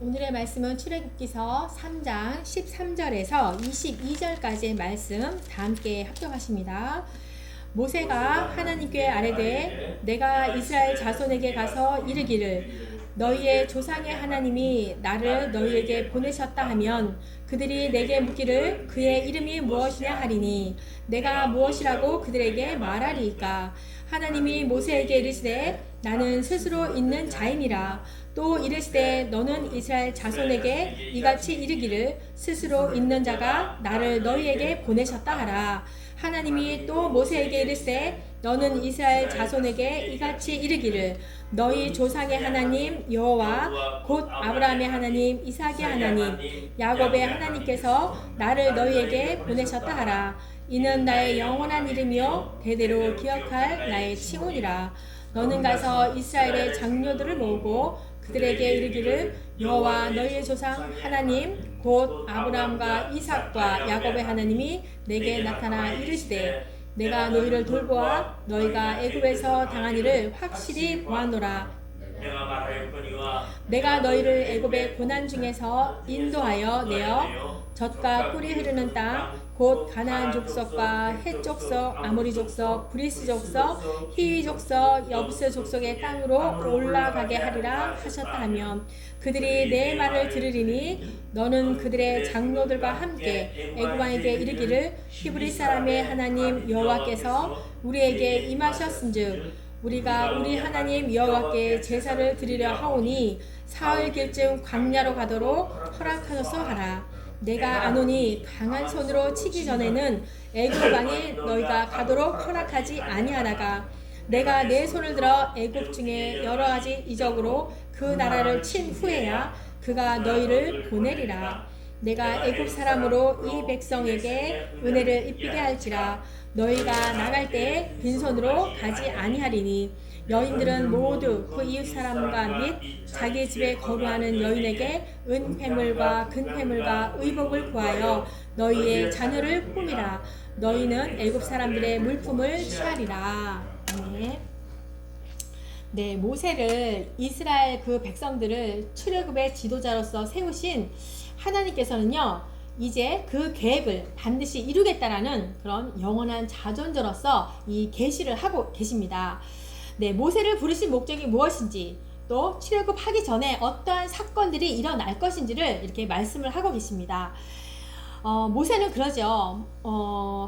오늘의 말씀은 출애굽기서 3장 13절에서 22절까지의 말씀 다 함께 합독하십니다. 모세가 하나님께 아뢰되 내가 이스라엘 자손에게 가서 이르기를 너희의 조상의 하나님이 나를 너희에게 보내셨다 하면 그들이 내게 묻기를 그의 이름이 무엇이냐 하리니 내가 무엇이라고 그들에게 말하리이까. 하나님이 모세에게 이르시되 나는 스스로 있는 자이니라. 또 이르시되 너는 이스라엘 자손에게 이같이 이르기를 스스로 있는 자가 나를 너희에게 보내셨다 하라. 하나님이 또 모세에게 이르시되 너는 이스라엘 자손에게 이같이 이르기를 너희 조상의 하나님 여호와 곧 아브라함의 하나님 이삭의 하나님 야곱의 하나님께서 나를 너희에게 보내셨다 하라. 이는 나의 영원한 이름이요 대대로 기억할 나의 칭호니라. 너는 가서 이스라엘의 장로들을 모으고 그들에게 이르기를 여호와 너희의 조상 하나님 곧 아브라함과 이삭과 야곱의 하나님이 내게 나타나 이르시되 내가 너희를 돌보아 너희가 애굽에서 당한 일을 확실히 보았노라. 내가 너희를 애굽의 고난 중에서 인도하여 내어 젖과 꿀이 흐르는 땅 곧 가나안 족속과 헷 족속, 아모리 족속, 브리스 족속, 히위 족속, 여부스 족속의 땅으로 올라가게 하리라 하셨다 하며 그들이 내 말을 들으리니 너는 그들의 장로들과 함께 애굽 왕에게 이르기를 히브리 사람의 하나님 여호와께서 우리에게 임하셨은즉 우리가 우리 하나님 여호와께 제사를 드리려 하오니 사흘길쯤 광야로 가도록 허락하소서 하라. 내가 아노니 강한 손으로 치기 전에는 애굽 왕이 너희가 가도록 허락하지 아니하다가 내가 내 손을 들어 애굽 중에 여러 가지 이적으로 그 나라를 친 후에야 그가 너희를 보내리라. 내가 애굽 사람으로 이 백성에게 은혜를 입히게 할지라. 너희가 나갈 때에 빈손으로 가지 아니하리니 여인들은 모두 그 이웃 사람과 및 자기 집에 거류하는 여인에게 은폐물과 금폐물과 의복을 구하여 너희의 자녀를 꾸미라. 너희는 애굽 사람들의 물품을 취하리라. 네, 모세를 이스라엘 그 백성들을 출애굽의 지도자로서 세우신 하나님께서는요, 이제 그 계획을 반드시 이루겠다라는 그런 영원한 자존자로서 이 계시를 하고 계십니다. 네, 모세를 부르신 목적이 무엇인지 또 출애굽하기 전에 어떠한 사건들이 일어날 것인지를 이렇게 말씀을 하고 계십니다. 모세는 그러죠.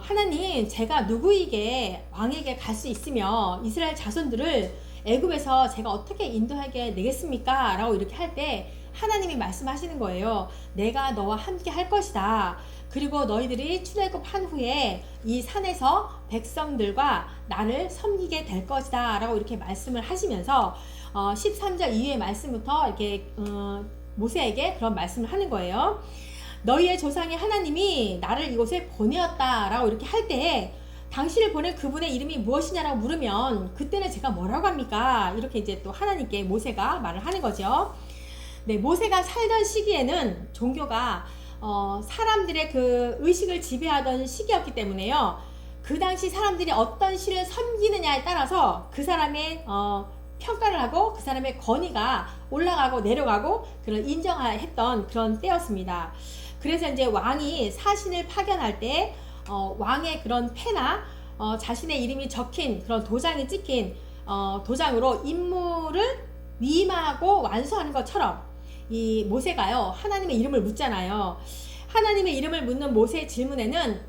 하나님, 제가 누구에게 왕에게 갈 수 있으며 이스라엘 자손들을 애굽에서 제가 어떻게 인도하게 되겠습니까? 라고 이렇게 할 때 하나님이 말씀하시는 거예요. 내가 너와 함께 할 것이다. 그리고 너희들이 출애굽한 후에 이 산에서 백성들과 나를 섬기게 될 것이다 라고 이렇게 말씀을 하시면서 13절 이후의 말씀부터 이렇게 모세에게 그런 말씀을 하는 거예요. 너희의 조상의 하나님이 나를 이곳에 보내었다 라고 이렇게 할 때에 당신을 보낸 그분의 이름이 무엇이냐라고 물으면 그때는 제가 뭐라고 합니까? 이렇게 이제 또 하나님께 모세가 말을 하는 거죠. 네, 모세가 살던 시기에는 종교가 사람들의 그 의식을 지배하던 시기였기 때문에요. 그 당시 사람들이 어떤 신을 섬기느냐에 따라서 그 사람의 평가를 하고 그 사람의 권위가 올라가고 내려가고 그런 인정했던 그런 때였습니다. 그래서 이제 왕이 사신을 파견할 때 왕의 그런 패나 자신의 이름이 적힌 그런 도장이 찍힌 도장으로 임무를 위임하고 완수하는 것처럼 이 모세가요 하나님의 이름을 묻잖아요. 하나님의 이름을 묻는 모세의 질문에는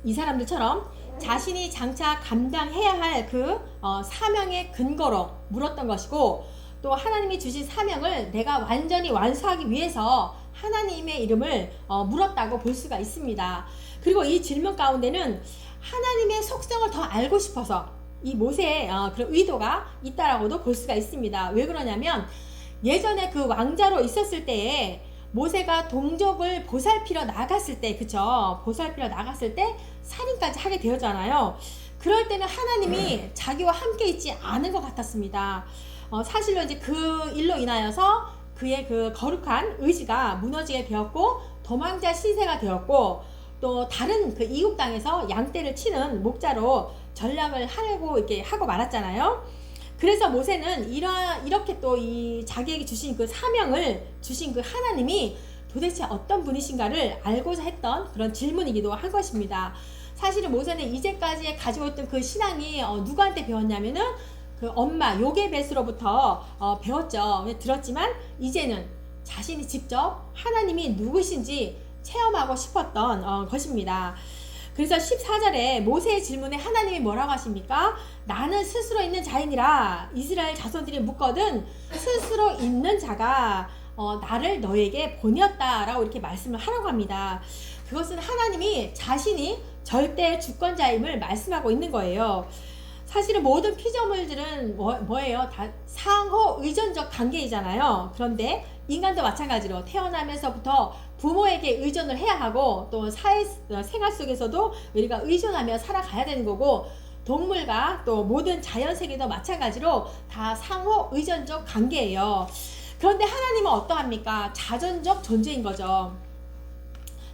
이 사람들처럼 자신이 장차 감당해야 할 그 사명의 근거로 물었던 것이고 또 하나님이 주신 사명을 내가 완전히 완수하기 위해서 하나님의 이름을 물었다고 볼 수가 있습니다. 그리고 이 질문 가운데는 하나님의 속성을 더 알고 싶어서 이 모세의 그런 의도가 있다라고도 볼 수가 있습니다. 왜 그러냐면 예전에 그 왕자로 있었을 때에 모세가 동족을 보살피러 나갔을 때, 그쵸? 보살피러 나갔을 때 살인까지 하게 되었잖아요. 그럴 때는 하나님이 자기와 함께 있지 않은 것 같았습니다. 사실로 이제 그 일로 인하여서 그의 그 거룩한 의지가 무너지게 되었고 도망자 신세가 되었고 또 다른 그 이국 땅에서 양떼를 치는 목자로 전략을 하려고 이렇게 하고 말았잖아요. 그래서 모세는 이렇게 또 이 자기에게 주신 그 사명을 주신 그 하나님이 도대체 어떤 분이신가를 알고자 했던 그런 질문이기도 한 것입니다. 사실은 모세는 이제까지 가지고 있던 그 신앙이 누구한테 배웠냐면은 그 엄마 요게벳으로부터 배웠죠. 들었지만 이제는 자신이 직접 하나님이 누구신지 체험하고 싶었던 것입니다. 그래서 14절에 모세의 질문에 하나님이 뭐라고 하십니까? 나는 스스로 있는 자이니라. 이스라엘 자손들이 묻거든 스스로 있는 자가 나를 너에게 보내었다라고 이렇게 말씀을 하라고 합니다. 그것은 하나님이 자신이 절대 주권자임을 말씀하고 있는 거예요. 사실은 모든 피조물들은 뭐예요? 다 상호 의존적 관계이잖아요. 그런데 인간도 마찬가지로 태어나면서부터 부모에게 의존을 해야 하고 또 생활 속에서도 우리가 의존하며 살아가야 되는 거고, 동물과 또 모든 자연세계도 마찬가지로 다 상호 의존적 관계예요. 그런데 하나님은 어떠합니까? 자존적 존재인 거죠.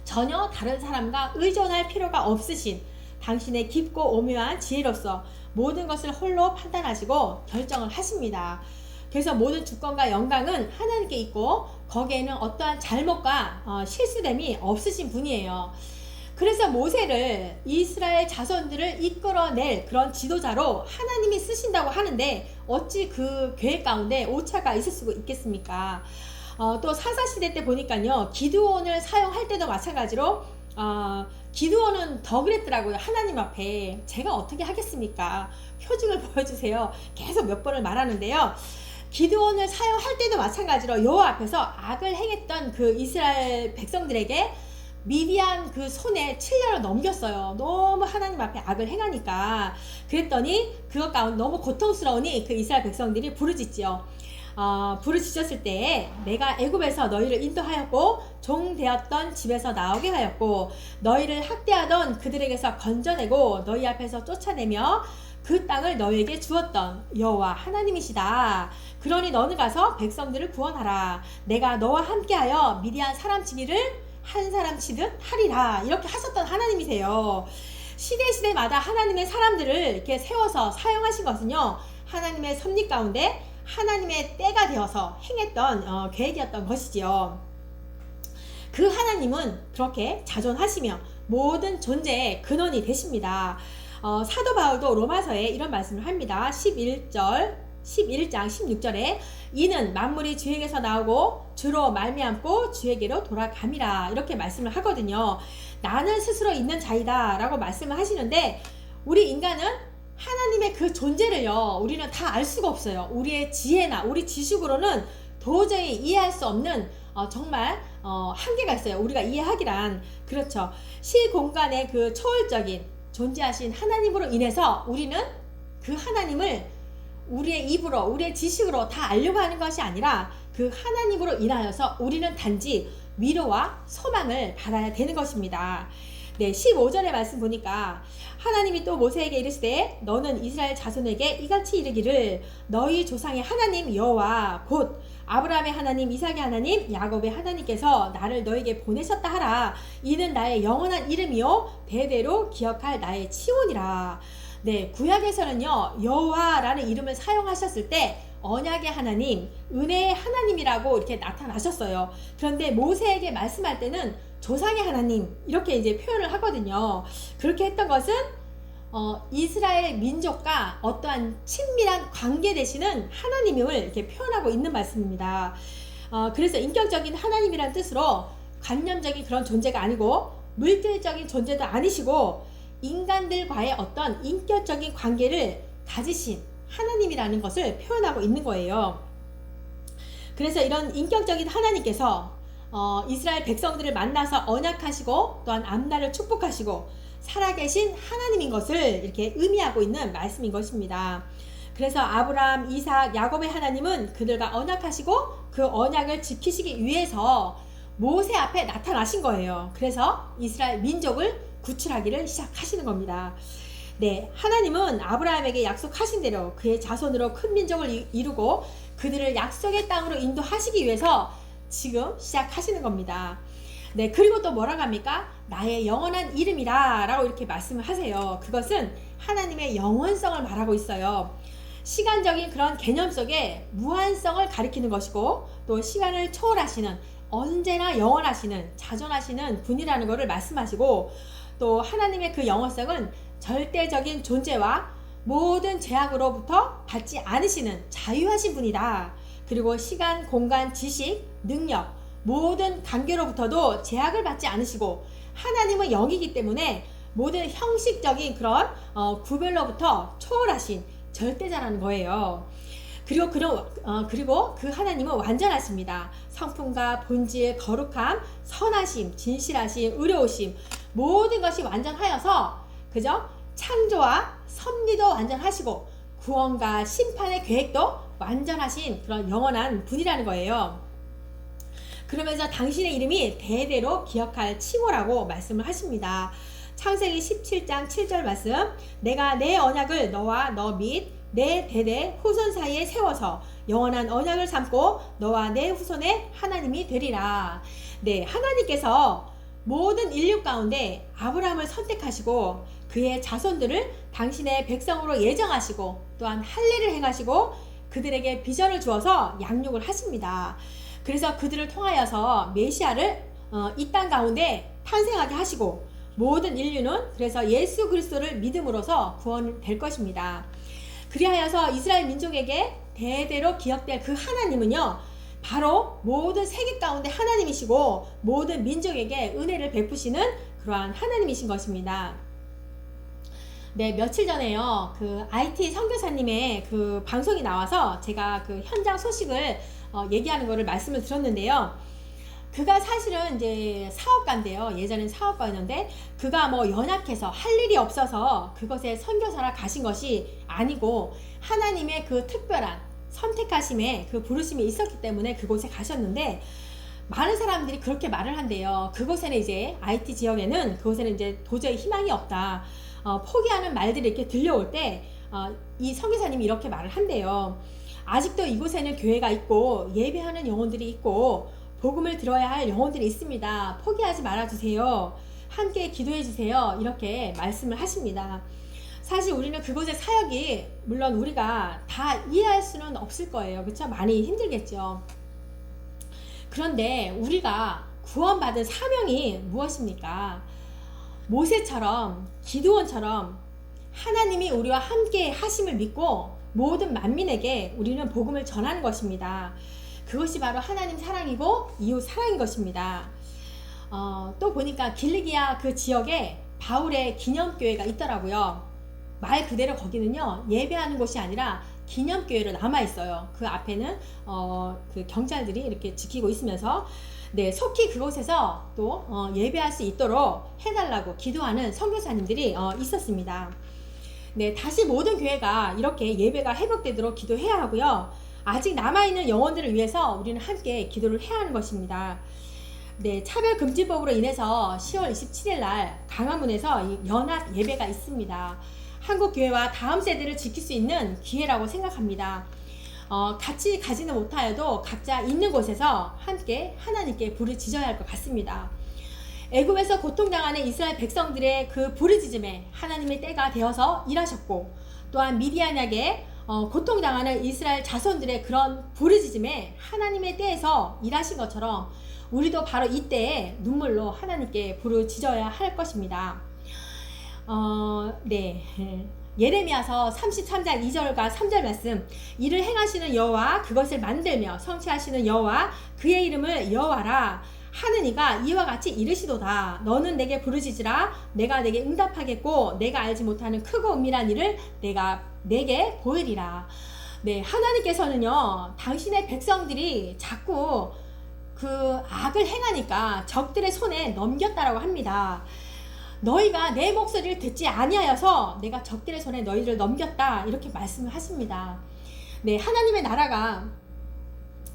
전혀 다른 사람과 의존할 필요가 없으신 당신의 깊고 오묘한 지혜로서 모든 것을 홀로 판단하시고 결정을 하십니다. 그래서 모든 주권과 영광은 하나님께 있고 거기에는 어떠한 잘못과 실수됨이 없으신 분이에요. 그래서 모세를 이스라엘 자손들을 이끌어낼 그런 지도자로 하나님이 쓰신다고 하는데 어찌 그 계획 가운데 오차가 있을 수가 있겠습니까? 또 사사시대 때 보니까요, 기드온을 사용할 때도 마찬가지로 기드온은 더 그랬더라고요. 하나님 앞에 제가 어떻게 하겠습니까? 표징을 보여주세요. 계속 몇 번을 말하는데요. 기드온을 사용할 때도 마찬가지로 여호와 앞에서 악을 행했던 그 이스라엘 백성들에게 미디안 그 손에 7년을 넘겼어요. 너무 하나님 앞에 악을 행하니까. 그랬더니 그것 가운데 너무 고통스러우니 그 이스라엘 백성들이 부르짖지요. 부르짖었을 때에 내가 애굽에서 너희를 인도하였고 종 되었던 집에서 나오게 하였고 너희를 학대하던 그들에게서 건져내고 너희 앞에서 쫓아내며 그 땅을 너희에게 주었던 여호와 하나님이시다. 그러니 너는 가서 백성들을 구원하라. 내가 너와 함께하여 미디안 사람 치기를 한 사람 치듯 하리라. 이렇게 하셨던 하나님이세요. 시대마다 하나님의 사람들을 이렇게 세워서 사용하신 것은요, 하나님의 섭리 가운데 하나님의 때가 되어서 행했던 계획이었던 것이지요. 그 하나님은 그렇게 자존하시며 모든 존재의 근원이 되십니다. 사도 바울도 로마서에 이런 말씀을 합니다. 11장 16절에 이는 만물이 주에게서 나오고 주로 말미암고 주에게로 돌아감이라. 이렇게 말씀을 하거든요. 나는 스스로 있는 자이다 라고 말씀을 하시는데, 우리 인간은 하나님의 그 존재를요, 우리는 다 알 수가 없어요. 우리의 지혜나 우리 지식으로는 도저히 이해할 수 없는 정말 한계가 있어요. 우리가 이해하기란. 그렇죠. 시공간의 그 초월적인 존재하신 하나님으로 인해서 우리는 그 하나님을 우리의 입으로, 우리의 지식으로 다 알려고 하는 것이 아니라 그 하나님으로 인하여서 우리는 단지 위로와 소망을 받아야 되는 것입니다. 네, 15절의 말씀 보니까 하나님이 또 모세에게 이르시되 너는 이스라엘 자손에게 이같이 이르기를 너희 조상의 하나님 여호와 곧 아브라함의 하나님, 이삭의 하나님, 야곱의 하나님께서 나를 너에게 보내셨다 하라. 이는 나의 영원한 이름이요 대대로 기억할 나의 치원이라. 네, 구약에서는요, 여호와라는 이름을 사용하셨을 때 언약의 하나님, 은혜의 하나님이라고 이렇게 나타나셨어요. 그런데 모세에게 말씀할 때는 조상의 하나님 이렇게 이제 표현을 하거든요. 그렇게 했던 것은 이스라엘 민족과 어떠한 친밀한 관계 되시는 하나님을 이렇게 표현하고 있는 말씀입니다. 그래서 인격적인 하나님이라는 뜻으로 관념적인 그런 존재가 아니고 물질적인 존재도 아니시고 인간들과의 어떤 인격적인 관계를 가지신 하나님이라는 것을 표현하고 있는 거예요. 그래서 이런 인격적인 하나님께서 이스라엘 백성들을 만나서 언약하시고 또한 앞날을 축복하시고 살아계신 하나님인 것을 이렇게 의미하고 있는 말씀인 것입니다. 그래서 아브라함, 이삭, 야곱의 하나님은 그들과 언약하시고 그 언약을 지키시기 위해서 모세 앞에 나타나신 거예요. 그래서 이스라엘 민족을 구출하기를 시작하시는 겁니다. 네, 하나님은 아브라함에게 약속하신 대로 그의 자손으로 큰 민족을 이루고 그들을 약속의 땅으로 인도하시기 위해서 지금 시작하시는 겁니다. 네, 그리고 또 뭐라고 합니까? 나의 영원한 이름이라 라고 이렇게 말씀을 하세요. 그것은 하나님의 영원성을 말하고 있어요. 시간적인 그런 개념 속에 무한성을 가리키는 것이고 또 시간을 초월하시는 언제나 영원하시는 자존하시는 분이라는 것을 말씀하시고 또 하나님의 그 영원성은 절대적인 존재와 모든 제약으로부터 받지 않으시는 자유하신 분이다. 그리고 시간, 공간, 지식, 능력 모든 관계로부터도 제약을 받지 않으시고 하나님은 영이기 때문에 모든 형식적인 그런 구별로부터 초월하신 절대자라는 거예요. 그리고 그 하나님은 완전하십니다. 성품과 본질, 거룩함, 선하심, 진실하심, 의로우심 모든 것이 완전하여서 그죠? 창조와 섭리도 완전하시고 구원과 심판의 계획도 완전하신 그런 영원한 분이라는 거예요. 그러면서 당신의 이름이 대대로 기억할 칭호라고 말씀을 하십니다. 창세기 17장 7절 말씀, 내가 내 언약을 너와 너 및 내 대대 후손 사이에 세워서 영원한 언약을 삼고 너와 내 후손의 하나님이 되리라. 네, 하나님께서 모든 인류 가운데 아브라함을 선택하시고 그의 자손들을 당신의 백성으로 예정하시고 또한 할례를 행하시고 그들에게 비전을 주어서 양육을 하십니다. 그래서 그들을 통하여서 메시아를 이 땅 가운데 탄생하게 하시고 모든 인류는 그래서 예수 그리스도를 믿음으로써 구원될 것입니다. 그리하여서 이스라엘 민족에게 대대로 기억될 그 하나님은요, 바로 모든 세계 가운데 하나님이시고 모든 민족에게 은혜를 베푸시는 그러한 하나님이신 것입니다. 네, 며칠 전에요, 그 IT 선교사님의 그 방송이 나와서 제가 그 현장 소식을 얘기하는 거를 말씀을 드렸는데요. 그가 사실은 이제 사업가인데요. 예전엔 사업가였는데 그가 뭐 연약해서 할 일이 없어서 그것에 선교사라 가신 것이 아니고 하나님의 그 특별한 선택하심에 그 부르심이 있었기 때문에 그곳에 가셨는데 많은 사람들이 그렇게 말을 한대요. 그곳에는 이제 IT 지역에는 그곳에는 이제 도저히 희망이 없다. 포기하는 말들이 이렇게 들려올 때 이 선교사님이 이렇게 말을 한대요. 아직도 이곳에는 교회가 있고 예배하는 영혼들이 있고 복음을 들어야 할 영혼들이 있습니다. 포기하지 말아주세요. 함께 기도해 주세요. 이렇게 말씀을 하십니다. 사실 우리는 그곳의 사역이 물론 우리가 다 이해할 수는 없을 거예요. 그렇죠? 많이 힘들겠죠. 그런데 우리가 구원받은 사명이 무엇입니까? 모세처럼 기드온처럼 하나님이 우리와 함께 하심을 믿고 모든 만민에게 우리는 복음을 전하는 것입니다. 그것이 바로 하나님 사랑이고 이웃 사랑인 것입니다. 또 보니까 길리기아 그 지역에 바울의 기념교회가 있더라고요. 말 그대로 거기는요, 예배하는 곳이 아니라 기념교회로 남아있어요. 그 앞에는 그 경찰들이 이렇게 지키고 있으면서 네, 속히 그곳에서 또 예배할 수 있도록 해달라고 기도하는 선교사님들이 있었습니다. 네, 다시 모든 교회가 이렇게 예배가 회복되도록 기도해야 하고요. 아직 남아있는 영혼들을 위해서 우리는 함께 기도를 해야 하는 것입니다. 네, 차별금지법으로 인해서 10월 27일 날 강화문에서 연합 예배가 있습니다. 한국 교회와 다음 세대를 지킬 수 있는 기회라고 생각합니다. 같이 가지는 못하여도 각자 있는 곳에서 함께 하나님께 부르짖어야 할 것 같습니다. 애굽에서 고통당하는 이스라엘 백성들의 그 부르짖음에 하나님의 때가 되어서 일하셨고 또한 미디안에게 고통당하는 이스라엘 자손들의 그런 부르짖음에 하나님의 때에서 일하신 것처럼 우리도 바로 이때에 눈물로 하나님께 부르짖어야 할 것입니다. 네. 예레미야서 33장 2절과 3절 말씀, 이를 행하시는 여호와 그것을 만들며 성취하시는 여호와 그의 이름을 여호와라 하느니가 이와 같이 이르시도다. 너는 내게 부르짖으라. 내가 내게 응답하겠고 내가 알지 못하는 크고 은밀한 일을 내가 내게 보이리라. 네, 하나님께서는요, 당신의 백성들이 자꾸 그 악을 행하니까 적들의 손에 넘겼다라고 합니다. 너희가 내 목소리를 듣지 아니하여서 내가 적들의 손에 너희를 넘겼다, 이렇게 말씀을 하십니다. 네, 하나님의 나라가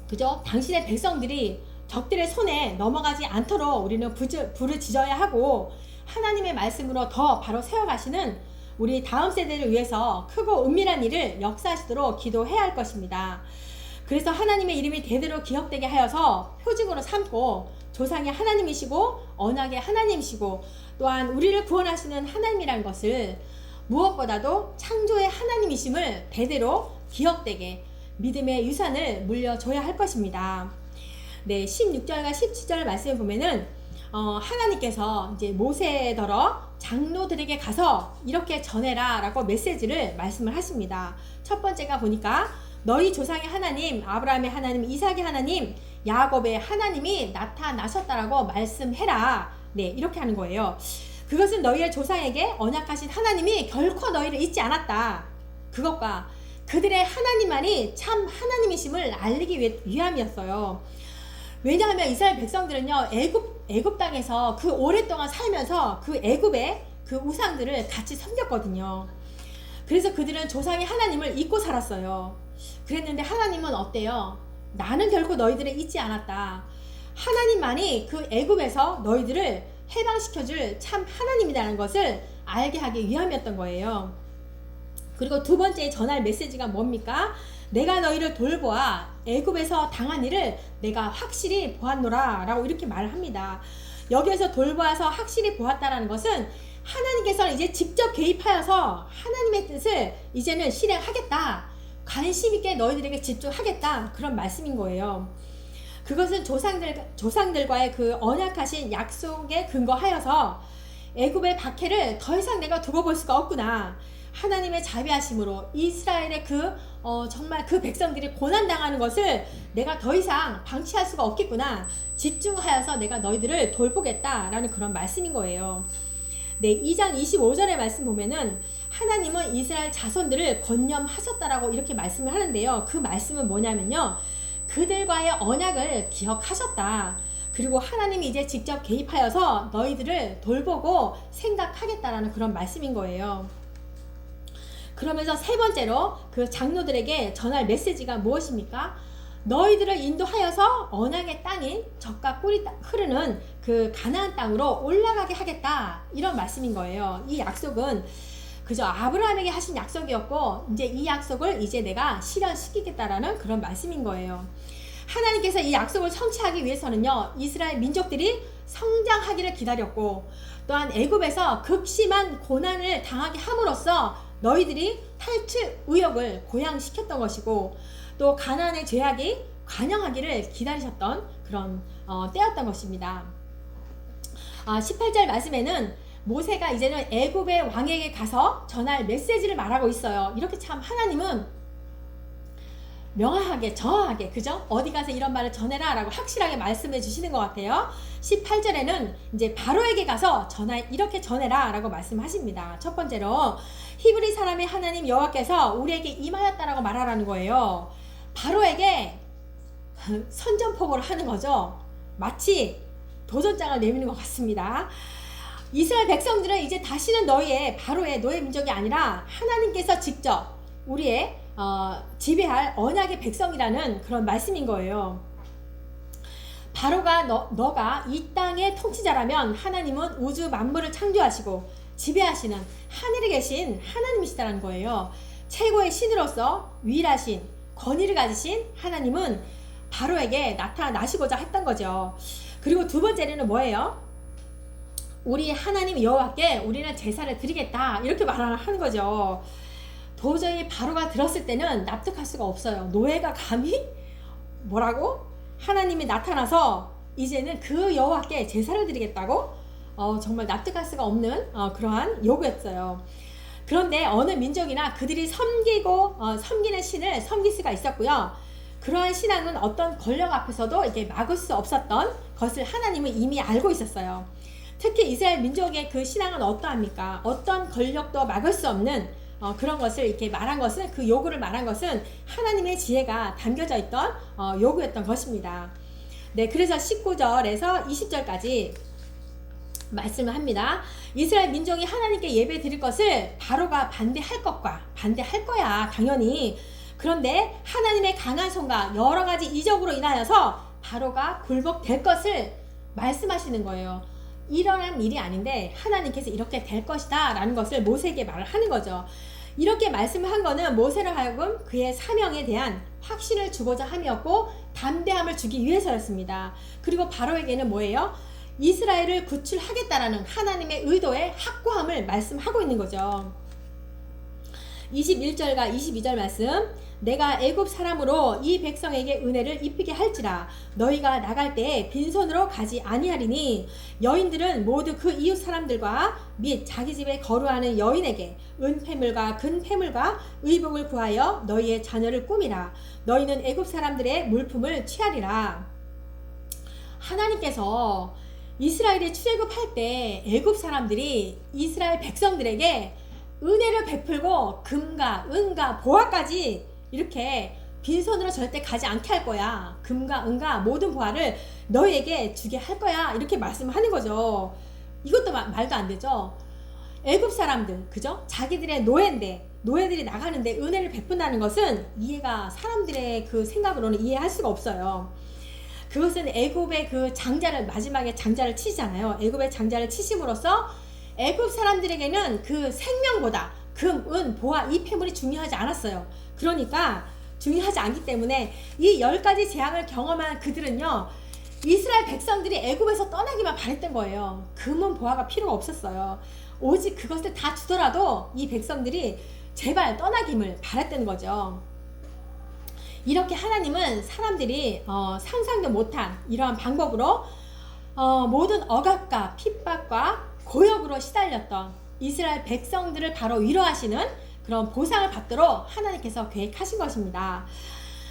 그죠? 당신의 백성들이 적들의 손에 넘어가지 않도록 우리는 부르짖어야 하고 하나님의 말씀으로 더 바로 세워가시는 우리 다음 세대를 위해서 크고 은밀한 일을 역사하시도록 기도해야 할 것입니다. 그래서 하나님의 이름이 대대로 기억되게 하여서 표징으로 삼고 조상의 하나님이시고 언약의 하나님이시고 또한 우리를 구원하시는 하나님이라는 것을 무엇보다도 창조의 하나님이심을 대대로 기억되게 믿음의 유산을 물려줘야 할 것입니다. 네, 16절과 17절 말씀을 보면은 하나님께서 이제 모세더러 장로들에게 가서 이렇게 전해라 라고 메시지를 말씀을 하십니다. 첫 번째가 보니까 너희 조상의 하나님, 아브라함의 하나님, 이삭의 하나님, 야곱의 하나님이 나타나셨다라고 말씀해라. 네, 이렇게 하는 거예요. 그것은 너희의 조상에게 언약하신 하나님이 결코 너희를 잊지 않았다. 그것과 그들의 하나님만이 참 하나님이심을 알리기 위함이었어요. 왜냐하면 이스라엘 백성들은요, 애굽 땅에서 그 오랫동안 살면서 그 애굽의 그 우상들을 같이 섬겼거든요. 그래서 그들은 조상의 하나님을 잊고 살았어요. 그랬는데 하나님은 어때요? 나는 결코 너희들을 잊지 않았다. 하나님만이 그 애굽에서 너희들을 해방시켜줄 참 하나님이라는 것을 알게 하기 위함이었던 거예요. 그리고 두 번째 전할 메시지가 뭡니까? 내가 너희를 돌보아 애굽에서 당한 일을 내가 확실히 보았노라 라고 이렇게 말을 합니다. 여기에서 돌보아서 확실히 보았다라는 것은 하나님께서는 이제 직접 개입하여서 하나님의 뜻을 이제는 실행하겠다, 관심 있게 너희들에게 집중하겠다, 그런 말씀인 거예요. 그것은 조상들과의 그 언약하신 약속에 근거하여서 애굽의 박해를 더 이상 내가 두고 볼 수가 없구나, 하나님의 자비하심으로 이스라엘의 정말 그 백성들이 고난당하는 것을 내가 더 이상 방치할 수가 없겠구나, 집중하여서 내가 너희들을 돌보겠다라는 그런 말씀인 거예요. 네, 2장 25절의 말씀 보면은 하나님은 이스라엘 자손들을 권념하셨다라고 이렇게 말씀을 하는데요. 그 말씀은 뭐냐면요, 그들과의 언약을 기억하셨다. 그리고 하나님이 이제 직접 개입하여서 너희들을 돌보고 생각하겠다라는 그런 말씀인 거예요. 그러면서 세 번째로 그 장로들에게 전할 메시지가 무엇입니까? 너희들을 인도하여서 언약의 땅인 젖과 꿀이 흐르는 그 가나안 땅으로 올라가게 하겠다, 이런 말씀인 거예요. 이 약속은 그저 아브라함에게 하신 약속이었고 이제 이 약속을 이제 내가 실현시키겠다라는 그런 말씀인 거예요. 하나님께서 이 약속을 성취하기 위해서는요, 이스라엘 민족들이 성장하기를 기다렸고, 또한 애굽에서 극심한 고난을 당하게 함으로써 너희들이 탈출 의욕을 고양시켰던 것이고, 또 가나안의 죄악이 관영하기를 기다리셨던 그런 때였던 것입니다. 18절 말씀에는 모세가 이제는 애굽의 왕에게 가서 전할 메시지를 말하고 있어요. 이렇게 참 하나님은 명확하게 정확하게, 그죠? 어디 가서 이런 말을 전해라 라고 확실하게 말씀해 주시는 것 같아요. 18절에는 이제 바로에게 가서 이렇게 전해라 라고 말씀하십니다. 첫 번째로 히브리 사람의 하나님 여호와께서 우리에게 임하였다라고 말하라는 거예요. 바로에게 선전포고를 하는 거죠. 마치 도전장을 내미는 것 같습니다. 이스라엘 백성들은 이제 다시는 바로의 너의 민족이 아니라 하나님께서 직접 우리의 지배할 언약의 백성이라는 그런 말씀인 거예요. 바로가 너가 이 땅의 통치자라면 하나님은 우주 만물을 창조하시고 지배하시는 하늘에 계신 하나님이시다라는 거예요. 최고의 신으로서 유일하신 권위를 가지신 하나님은 바로에게 나타나시고자 했던 거죠. 그리고 두 번째는 뭐예요? 우리 하나님 여호와께 우리는 제사를 드리겠다, 이렇게 말하는 거죠. 도저히 바로가 들었을 때는 납득할 수가 없어요. 노예가 감히 뭐라고? 하나님이 나타나서 이제는 그 여호와께 제사를 드리겠다고? 정말 납득할 수가 없는 그러한 요구였어요. 그런데 어느 민족이나 그들이 섬기는 신을 섬길 수가 있었고요. 그러한 신앙은 어떤 권력 앞에서도 이렇게 막을 수 없었던 것을 하나님은 이미 알고 있었어요. 특히 이스라엘 민족의 그 신앙은 어떠합니까? 어떤 권력도 막을 수 없는 그런 것을 이렇게 말한 것은, 그 요구를 말한 것은 하나님의 지혜가 담겨져 있던 요구였던 것입니다. 네, 그래서 19절에서 20절까지 말씀을 합니다. 이스라엘 민족이 하나님께 예배 드릴 것을 바로가 반대할 거야 당연히. 그런데 하나님의 강한 손과 여러 가지 이적으로 인하여서 바로가 굴복될 것을 말씀하시는 거예요. 일어난 일이 아닌데 하나님께서 이렇게 될 것이다 라는 것을 모세에게 말을 하는 거죠. 이렇게 말씀을 한 거는 모세로 하여금 그의 사명에 대한 확신을 주고자 함이었고 담대함을 주기 위해서였습니다. 그리고 바로에게는 뭐예요? 이스라엘을 구출하겠다라는 하나님의 의도의 확고함을 말씀하고 있는 거죠. 21절과 22절 말씀. 내가 애굽 사람으로 이 백성에게 은혜를 입히게 할지라. 너희가 나갈 때에 빈손으로 가지 아니하리니 여인들은 모두 그 이웃 사람들과 및 자기 집에 거류하는 여인에게 은폐물과 근폐물과 의복을 구하여 너희의 자녀를 꾸미라. 너희는 애굽 사람들의 물품을 취하리라. 하나님께서 이스라엘이 출애굽할 때 애굽 사람들이 이스라엘 백성들에게 은혜를 베풀고 금과 은과 보화까지 이렇게 빈손으로 절대 가지 않게 할 거야. 금과 은과 모든 보화를 너희에게 주게 할 거야. 이렇게 말씀하는 거죠. 이것도 말도 안 되죠. 애굽 사람들, 그죠? 자기들의 노예인데, 노예들이 나가는데 은혜를 베푼다는 것은 이해가, 사람들의 그 생각으로는 이해할 수가 없어요. 그것은 애굽의 그 장자를, 마지막에 장자를 치잖아요. 애굽의 장자를 치심으로써 애굽 사람들에게는 그 생명보다 금, 은, 보화, 이 폐물이 중요하지 않았어요. 그러니까 중요하지 않기 때문에 이 10가지 재앙을 경험한 그들은요, 이스라엘 백성들이 애굽에서 떠나기만 바랬던 거예요. 금은 보화가 필요가 없었어요. 오직 그것을 다 주더라도 이 백성들이 제발 떠나기를 바랬던 거죠. 이렇게 하나님은 사람들이 상상도 못한 이러한 방법으로 모든 억압과 핍박과 고역으로 시달렸던 이스라엘 백성들을 바로 위로하시는 그런 보상을 받도록 하나님께서 계획하신 것입니다.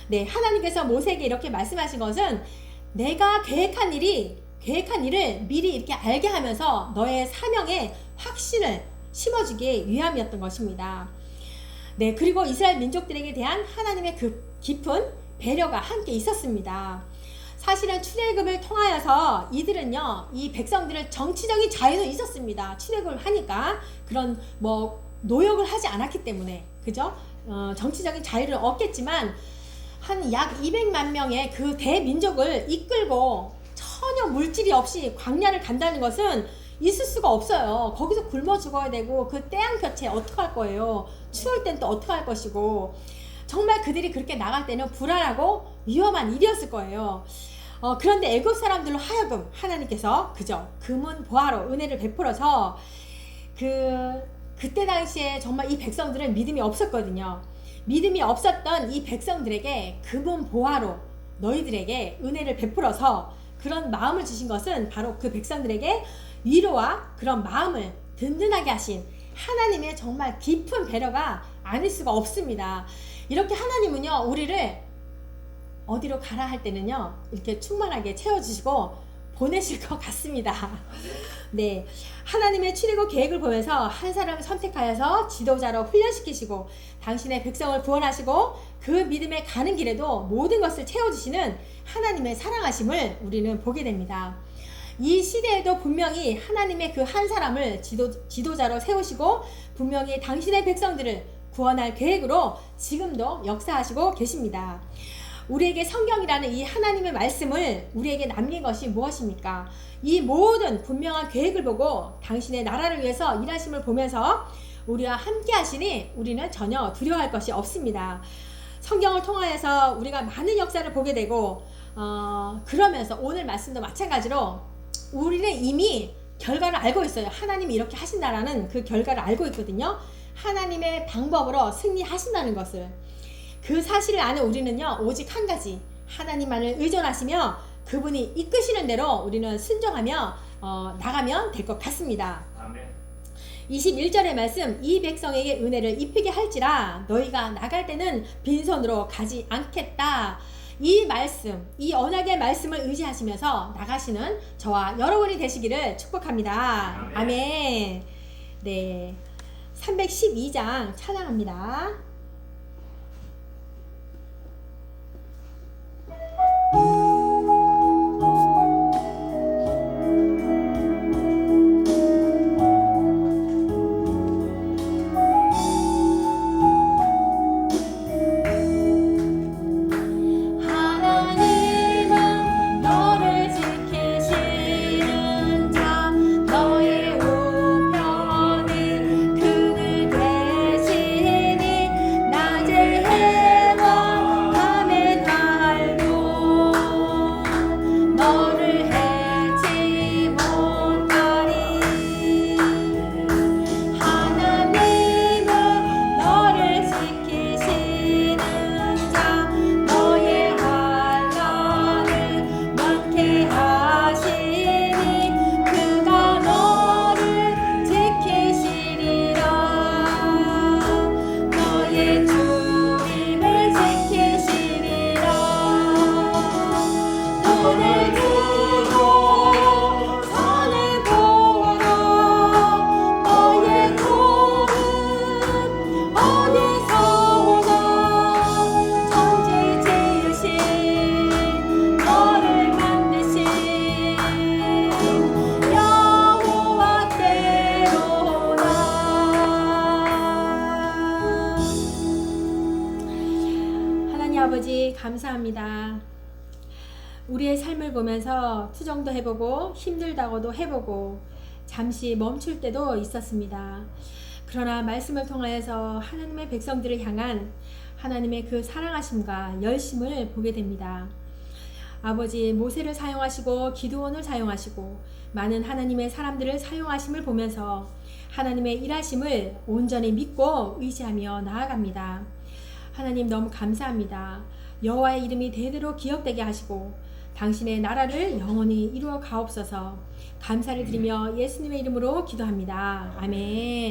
네, 하나님께서 모세에게 이렇게 말씀하신 것은 내가 계획한 일을 미리 이렇게 알게 하면서 너의 사명에 확신을 심어주기 위함이었던 것입니다. 네, 그리고 이스라엘 민족들에게 대한 하나님의 그 깊은 배려가 함께 있었습니다. 사실은 출애굽을 통하여서 이들은요, 이 백성들을 정치적인 자유는 있었습니다. 출애굽을 하니까 그런 노역을 하지 않았기 때문에, 그죠? 정치적인 자유를 얻겠지만 한 약 200만 명의 그 대민족을 이끌고 전혀 물질이 없이 광야를 간다는 것은 있을 수가 없어요. 거기서 굶어 죽어야 되고 그 태양볕에 어떡할 거예요. 추울 땐 또 어떡할 것이고, 정말 그들이 그렇게 나갈 때는 불안하고 위험한 일이었을 거예요. 그런데 애굽 사람들로 하여금 하나님께서 그저 금은 보화로 은혜를 베풀어서 그때 당시에 정말 이 백성들은 믿음이 없었거든요. 믿음이 없었던 이 백성들에게 금은 보화로 너희들에게 은혜를 베풀어서 그런 마음을 주신 것은 바로 그 백성들에게 위로와 그런 마음을 든든하게 하신 하나님의 정말 깊은 배려가 아닐 수가 없습니다. 이렇게 하나님은요, 우리를 어디로 가라 할 때는요, 이렇게 충만하게 채워주시고 보내실 것 같습니다. 네, 하나님의 출애굽 계획을 보면서 한 사람을 선택하여서 지도자로 훈련시키시고 당신의 백성을 구원하시고 그 믿음에 가는 길에도 모든 것을 채워주시는 하나님의 사랑하심을 우리는 보게 됩니다. 이 시대에도 분명히 하나님의 그 한 사람을 지도자로 세우시고 분명히 당신의 백성들을 구원할 계획으로 지금도 역사하시고 계십니다. 우리에게 성경이라는 이 하나님의 말씀을 우리에게 남긴 것이 무엇입니까? 이 모든 분명한 계획을 보고 당신의 나라를 위해서 일하심을 보면서 우리와 함께 하시니 우리는 전혀 두려워할 것이 없습니다. 성경을 통하여서 우리가 많은 역사를 보게 되고 그러면서 오늘 말씀도 마찬가지로 우리는 이미 결과를 알고 있어요. 하나님이 이렇게 하신다라는 그 결과를 알고 있거든요. 하나님의 방법으로 승리하신다는 것을. 그 사실을 아는 우리는요, 오직 한 가지, 하나님만을 의존하시며 그분이 이끄시는 대로 우리는 순종하며 나가면 될 것 같습니다. 아멘. 21절의 말씀, 이 백성에게 은혜를 입히게 할지라 너희가 나갈 때는 빈손으로 가지 않겠다. 이 말씀, 이 언약의 말씀을 의지하시면서 나가시는 저와 여러분이 되시기를 축복합니다. 아멘. 아멘. 네, 312장 찬양합니다. 아버지 감사합니다. 우리의 삶을 보면서 투정도 해보고 힘들다고도 해보고 잠시 멈출 때도 있었습니다. 그러나 말씀을 통하여서 하나님의 백성들을 향한 하나님의 그 사랑하심과 열심을 보게 됩니다. 아버지, 모세를 사용하시고 기드온을 사용하시고 많은 하나님의 사람들을 사용하심을 보면서 하나님의 일하심을 온전히 믿고 의지하며 나아갑니다. 하나님 너무 감사합니다. 여호와의 이름이 대대로 기억되게 하시고 당신의 나라를 영원히 이루어 가옵소서. 감사를 드리며 예수님의 이름으로 기도합니다. 아멘.